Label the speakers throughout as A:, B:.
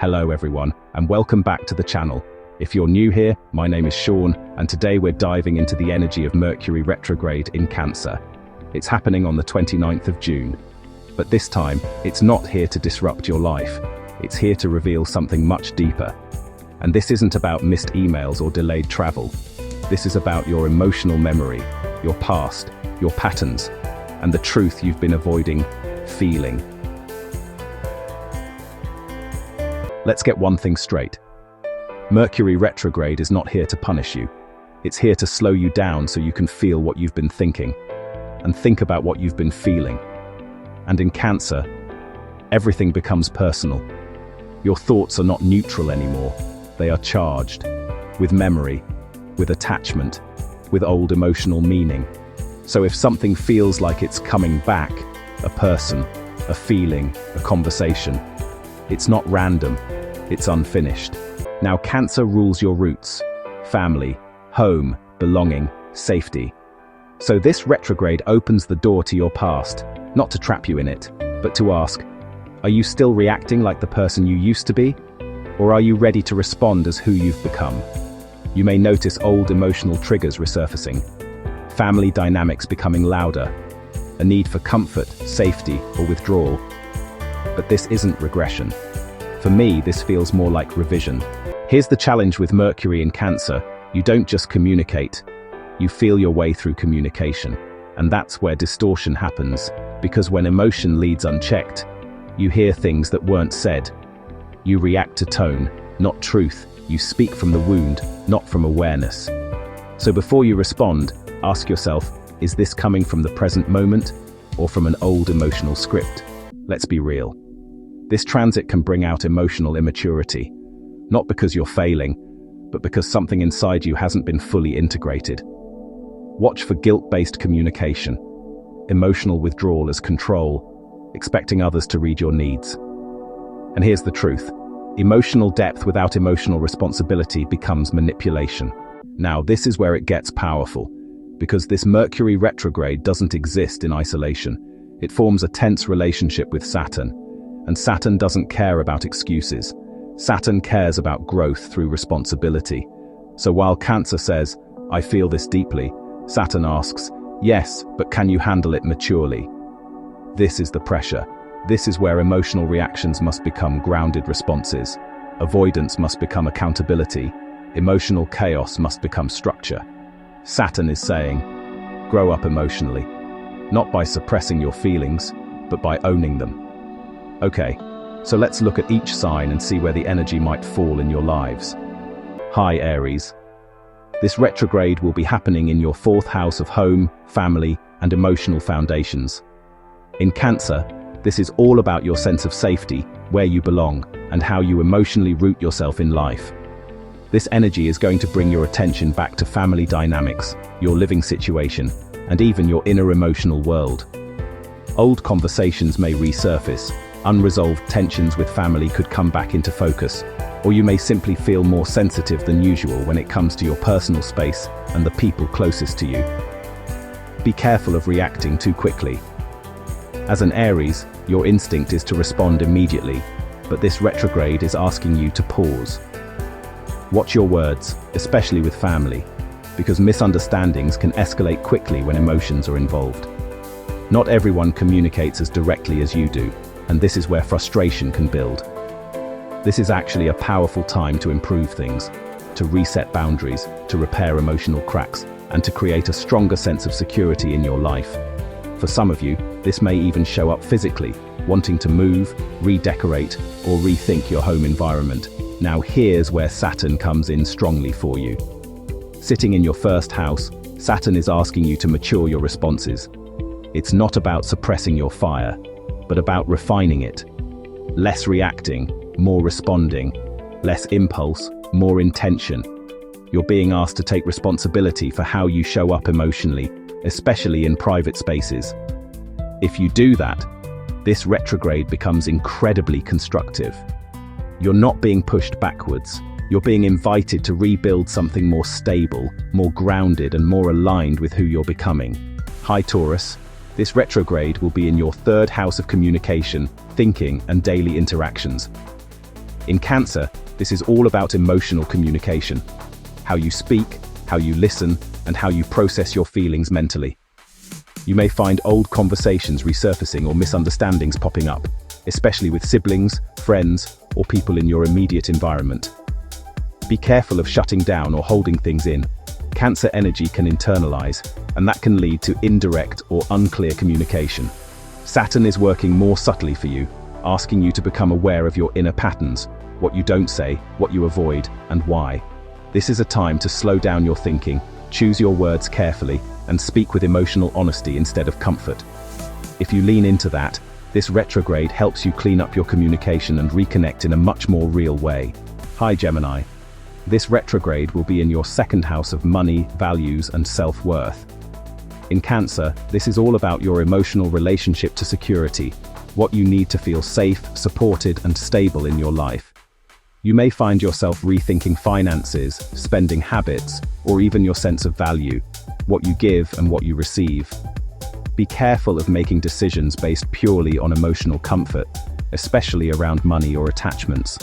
A: Hello everyone, and welcome back to the channel. If you're new here, my name is Sean, and today we're diving into the energy of Mercury Retrograde in Cancer. It's happening on the 29th of June. But this time, it's not here to disrupt your life. It's here to reveal something much deeper. And this isn't about missed emails or delayed travel. This is about your emotional memory, your past, your patterns, and the truth you've been avoiding feeling. Let's get one thing straight. Mercury retrograde is not here to punish you. It's here to slow you down so you can feel what you've been thinking, and think about what you've been feeling. And in Cancer, everything becomes personal. Your thoughts are not neutral anymore. They are charged, with memory, with attachment, with old emotional meaning. So if something feels like it's coming back, a person, a feeling, a conversation, it's not random, it's unfinished. Now Cancer rules your roots, family, home, belonging, safety. So this retrograde opens the door to your past, not to trap you in it, but to ask, are you still reacting like the person you used to be? Or are you ready to respond as who you've become? You may notice old emotional triggers resurfacing, family dynamics becoming louder, a need for comfort, safety, or withdrawal. But this isn't regression. For me, this feels more like revision. Here's the challenge with Mercury in Cancer. You don't just communicate, you feel your way through communication. And that's where distortion happens, because when emotion leads unchecked, you hear things that weren't said. You react to tone, not truth. You speak from the wound, not from awareness. So before you respond, ask yourself, is this coming from the present moment or from an old emotional script? Let's be real. This transit can bring out emotional immaturity, not because you're failing, but because something inside you hasn't been fully integrated. Watch for guilt-based communication, emotional withdrawal as control, expecting others to read your needs. And here's the truth. Emotional depth without emotional responsibility becomes manipulation. Now, this is where it gets powerful, because this Mercury retrograde doesn't exist in isolation. It forms a tense relationship with Saturn, and Saturn doesn't care about excuses. Saturn cares about growth through responsibility. So while Cancer says, I feel this deeply, Saturn asks, yes, but can you handle it maturely? This is the pressure. This is where emotional reactions must become grounded responses. Avoidance must become accountability. Emotional chaos must become structure. Saturn is saying, grow up emotionally, not by suppressing your feelings, but by owning them. Okay, so let's look at each sign and see where the energy might fall in your lives. Hi Aries. This retrograde will be happening in your fourth house of home, family, and emotional foundations. In Cancer, this is all about your sense of safety, where you belong, and how you emotionally root yourself in life. This energy is going to bring your attention back to family dynamics, your living situation, and even your inner emotional world. Old conversations may resurface, unresolved tensions with family could come back into focus, or you may simply feel more sensitive than usual when it comes to your personal space and the people closest to you. Be careful of reacting too quickly. As an Aries, your instinct is to respond immediately, but this retrograde is asking you to pause. Watch your words, especially with family, because misunderstandings can escalate quickly when emotions are involved. Not everyone communicates as directly as you do, and this is where frustration can build. This is actually a powerful time to improve things, to reset boundaries, to repair emotional cracks, and to create a stronger sense of security in your life. For some of you, this may even show up physically, wanting to move, redecorate, or rethink your home environment. Now here's where Saturn comes in strongly for you. Sitting in your first house, Saturn is asking you to mature your responses. It's not about suppressing your fire, but about refining it. Less reacting, more responding. Less impulse, more intention. You're being asked to take responsibility for how you show up emotionally, especially in private spaces. If you do that, this retrograde becomes incredibly constructive. You're not being pushed backwards. You're being invited to rebuild something more stable, more grounded, and more aligned with who you're becoming. Hi Taurus. This retrograde will be in your third house of communication, thinking, and daily interactions. In Cancer, this is all about emotional communication. How you speak, how you listen, and how you process your feelings mentally. You may find old conversations resurfacing or misunderstandings popping up, especially with siblings, friends, or people in your immediate environment. Be careful of shutting down or holding things in. Cancer energy can internalize, and that can lead to indirect or unclear communication. Saturn is working more subtly for you, asking you to become aware of your inner patterns, what you don't say, what you avoid, and why. This is a time to slow down your thinking, choose your words carefully, and speak with emotional honesty instead of comfort. If you lean into that, this retrograde helps you clean up your communication and reconnect in a much more real way. Hi Gemini. This retrograde will be in your second house of money, values, and self-worth. In Cancer, this is all about your emotional relationship to security, what you need to feel safe, supported, and stable in your life. You may find yourself rethinking finances, spending habits, or even your sense of value, what you give and what you receive. Be careful of making decisions based purely on emotional comfort, especially around money or attachments.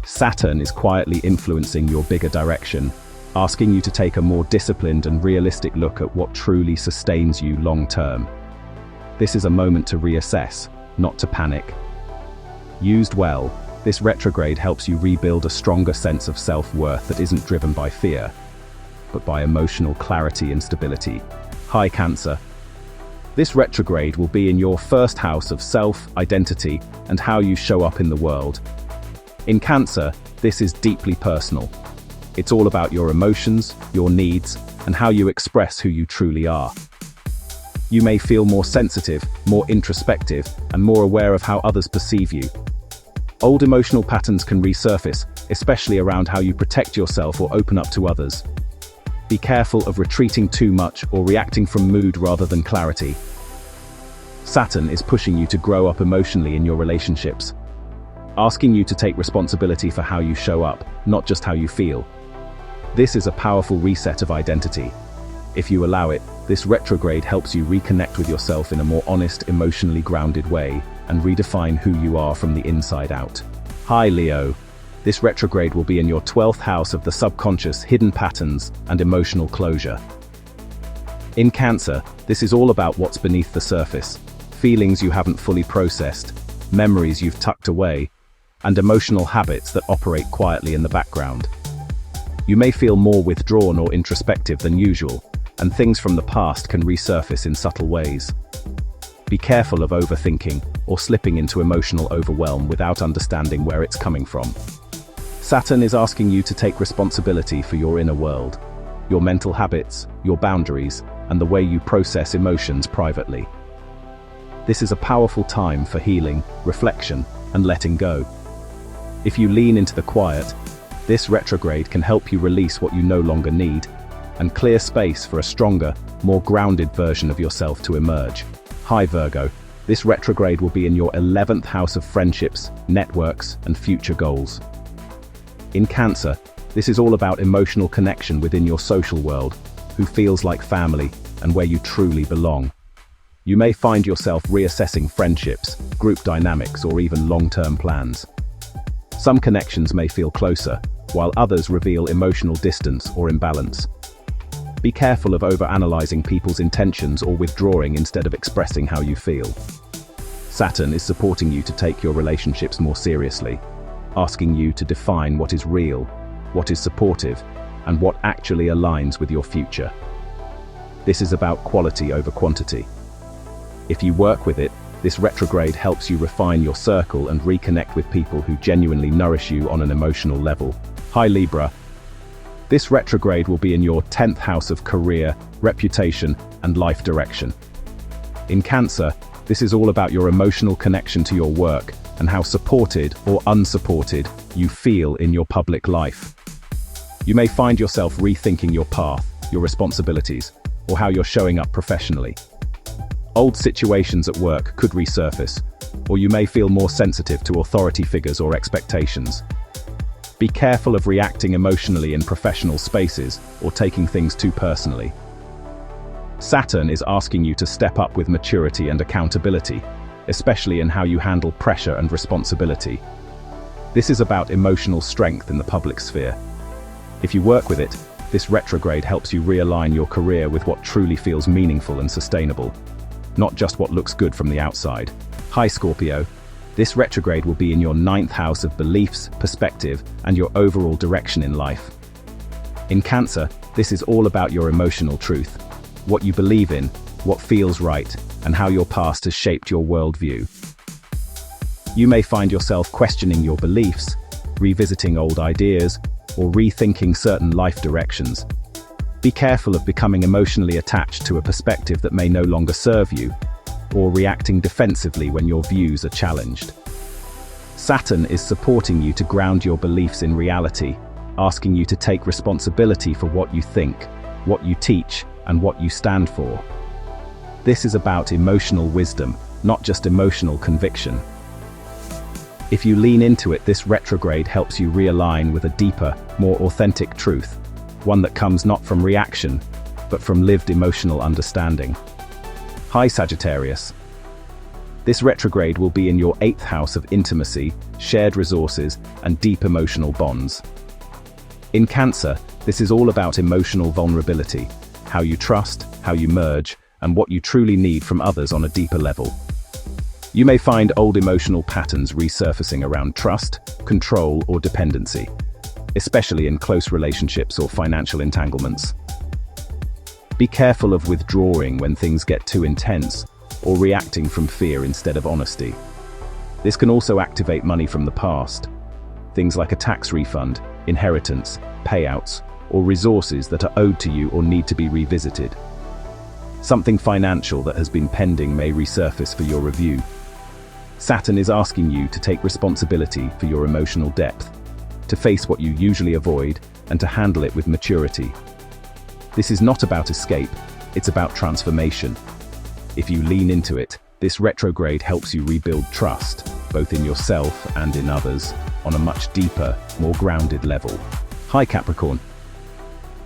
A: Saturn is quietly influencing your bigger direction, asking you to take a more disciplined and realistic look at what truly sustains you long-term. This is a moment to reassess, not to panic. Used well, this retrograde helps you rebuild a stronger sense of self-worth that isn't driven by fear, but by emotional clarity and stability. Hi Cancer. This retrograde will be in your first house of self, identity, and how you show up in the world. In Cancer, this is deeply personal. It's all about your emotions, your needs, and how you express who you truly are. You may feel more sensitive, more introspective, and more aware of how others perceive you. Old emotional patterns can resurface, especially around how you protect yourself or open up to others. Be careful of retreating too much or reacting from mood rather than clarity. Saturn is pushing you to grow up emotionally in your relationships, asking you to take responsibility for how you show up, not just how you feel. This is a powerful reset of identity. If you allow it, this retrograde helps you reconnect with yourself in a more honest, emotionally grounded way, and redefine who you are from the inside out. Hi Leo. This retrograde will be in your 12th house of the subconscious, hidden patterns, and emotional closure. In Cancer, this is all about what's beneath the surface, feelings you haven't fully processed, memories you've tucked away, and emotional habits that operate quietly in the background. You may feel more withdrawn or introspective than usual, and things from the past can resurface in subtle ways. Be careful of overthinking or slipping into emotional overwhelm without understanding where it's coming from. Saturn is asking you to take responsibility for your inner world, your mental habits, your boundaries, and the way you process emotions privately. This is a powerful time for healing, reflection, and letting go. If you lean into the quiet, this retrograde can help you release what you no longer need and clear space for a stronger, more grounded version of yourself to emerge. Hi Virgo. This retrograde will be in your 11th house of friendships, networks, and future goals. In Cancer, this is all about emotional connection within your social world, who feels like family, and where you truly belong. You may find yourself reassessing friendships, group dynamics, or even long-term plans. Some connections may feel closer, while others reveal emotional distance or imbalance. Be careful of overanalyzing people's intentions or withdrawing instead of expressing how you feel. Saturn is supporting you to take your relationships more seriously, asking you to define what is real, what is supportive, and what actually aligns with your future. This is about quality over quantity. If you work with it, this retrograde helps you refine your circle and reconnect with people who genuinely nourish you on an emotional level. Hi Libra. This retrograde will be in your 10th house of career, reputation, and life direction. In Cancer, this is all about your emotional connection to your work and how supported or unsupported you feel in your public life. You may find yourself rethinking your path, your responsibilities, or how you're showing up professionally. Old situations at work could resurface, or you may feel more sensitive to authority figures or expectations. Be careful of reacting emotionally in professional spaces or taking things too personally. Saturn is asking you to step up with maturity and accountability, especially in how you handle pressure and responsibility. This is about emotional strength in the public sphere. If you work with it, this retrograde helps you realign your career with what truly feels meaningful and sustainable, not just what looks good from the outside. Hi Scorpio, this retrograde will be in your 9th house of beliefs, perspective, and your overall direction in life. In Cancer, this is all about your emotional truth, what you believe in, what feels right, and how your past has shaped your worldview. You may find yourself questioning your beliefs, revisiting old ideas, or rethinking certain life directions. Be careful of becoming emotionally attached to a perspective that may no longer serve you, or reacting defensively when your views are challenged. Saturn is supporting you to ground your beliefs in reality, asking you to take responsibility for what you think, what you teach, and what you stand for. This is about emotional wisdom, not just emotional conviction. If you lean into it, this retrograde helps you realign with a deeper, more authentic truth, one that comes not from reaction, but from lived emotional understanding. Hi Sagittarius. This retrograde will be in your 8th house of intimacy, shared resources, and deep emotional bonds. In Cancer, this is all about emotional vulnerability, how you trust, how you merge, and what you truly need from others on a deeper level. You may find old emotional patterns resurfacing around trust, control, or dependency, especially in close relationships or financial entanglements. Be careful of withdrawing when things get too intense, or reacting from fear instead of honesty. This can also activate money from the past, things like a tax refund, inheritance, payouts, or resources that are owed to you or need to be revisited. Something financial that has been pending may resurface for your review. Saturn is asking you to take responsibility for your emotional depth, to face what you usually avoid, and to handle it with maturity. This is not about escape, it's about transformation. If you lean into it, this retrograde helps you rebuild trust, both in yourself and in others, on a much deeper, more grounded level. Hi Capricorn.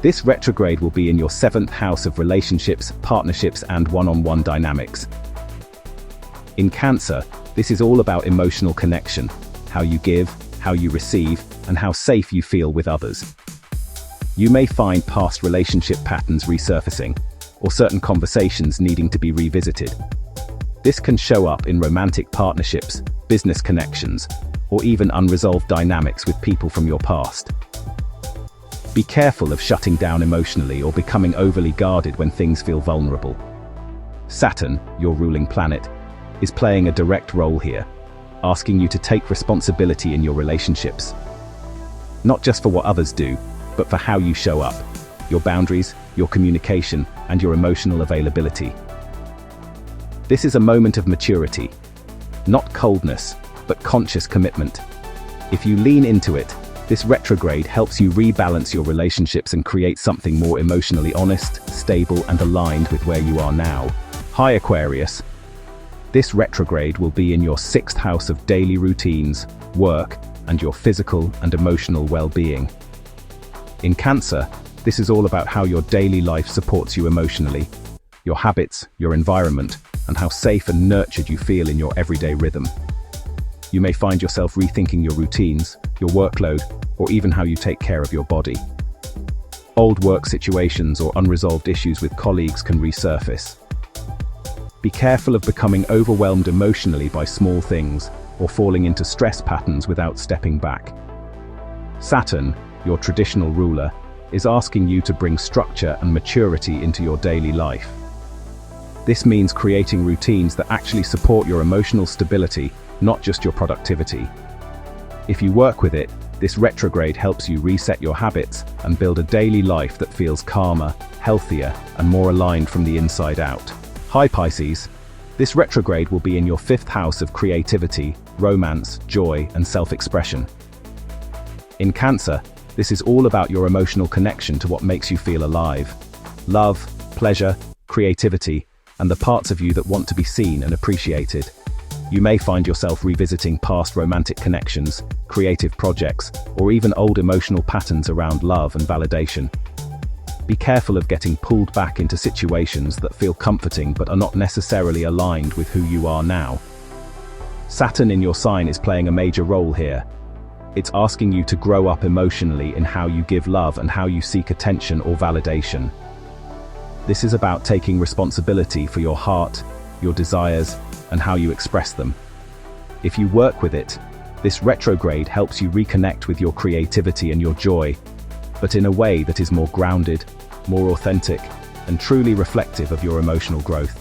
A: This retrograde will be in your 7th house of relationships, partnerships, and one-on-one dynamics. In Cancer, this is all about emotional connection, how you give, how you receive, and how safe you feel with others. You may find past relationship patterns resurfacing, or certain conversations needing to be revisited. This can show up in romantic partnerships, business connections, or even unresolved dynamics with people from your past. Be careful of shutting down emotionally or becoming overly guarded when things feel vulnerable. Saturn, your ruling planet, is playing a direct role here, asking you to take responsibility in your relationships. Not just for what others do, but for how you show up, your boundaries, your communication, and your emotional availability. This is a moment of maturity, not coldness, but conscious commitment. If you lean into it, this retrograde helps you rebalance your relationships and create something more emotionally honest, stable, and aligned with where you are now. Hi Aquarius. This retrograde will be in your 6th house of daily routines, work, and your physical and emotional well-being. In Cancer, this is all about how your daily life supports you emotionally, your habits, your environment, and how safe and nurtured you feel in your everyday rhythm. You may find yourself rethinking your routines, your workload, or even how you take care of your body. Old work situations or unresolved issues with colleagues can resurface. Be careful of becoming overwhelmed emotionally by small things or falling into stress patterns without stepping back. Saturn, your traditional ruler, is asking you to bring structure and maturity into your daily life. This means creating routines that actually support your emotional stability, not just your productivity. If you work with it, this retrograde helps you reset your habits and build a daily life that feels calmer, healthier, and more aligned from the inside out. Hi Pisces. This retrograde will be in your 5th house of creativity, romance, joy, and self-expression. In Cancer, this is all about your emotional connection to what makes you feel alive. Love, pleasure, creativity, and the parts of you that want to be seen and appreciated. You may find yourself revisiting past romantic connections, creative projects, or even old emotional patterns around love and validation. Be careful of getting pulled back into situations that feel comforting but are not necessarily aligned with who you are now. Saturn in your sign is playing a major role here, It's asking you to grow up emotionally in how you give love and how you seek attention or validation. This is about taking responsibility for your heart, your desires, and how you express them. If you work with it, this retrograde helps you reconnect with your creativity and your joy, but in a way that is more grounded, more authentic, and truly reflective of your emotional growth.